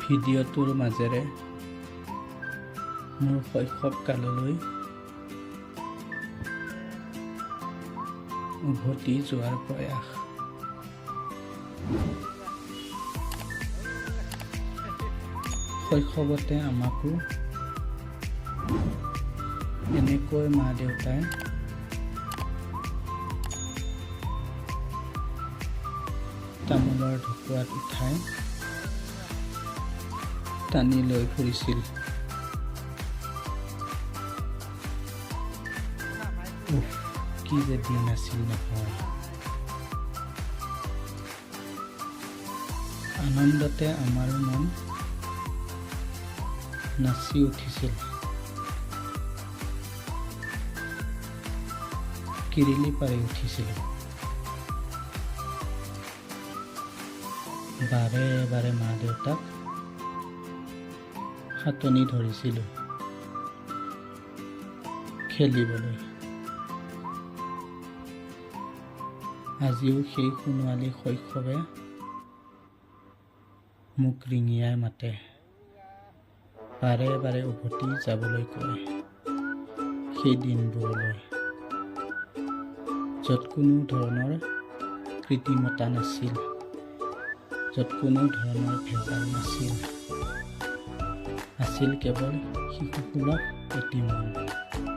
ভিডিঅ'টোৰ মাজেৰে মোৰ শৈশৱ কাললৈ উভতি যোৱাৰ প্ৰয়াস। শৈশৱতে আমাকো এনেকৈ মা দেউতাই তামোলৰ ঢকুৱাত উঠাই টানি লৈ ফুৰিছিল। কি যে দিন আছিল নহয়। আনন্দতে আমাৰ মন নাচি উঠিছিল। কিৰিলি পাৰি উঠিছিল। বাৰে বাৰে মা দেউতাক হাতনি ধৰিছিলোঁ খেলিবলৈ। আজিও সেই সোণোৱালী শৈশৱে মোক ৰিঙিয়াই মাতে, বাৰে বাৰে উভতি যাবলৈ কয় সেই দিনবোৰলৈ, য'ত কোনো ধৰণৰ কৃত্ৰিমতা নাছিল, য'ত কোনো ধৰণৰ ভেজাল নাছিল, আছিল কেৱল শিশুসুলভ অতি মন।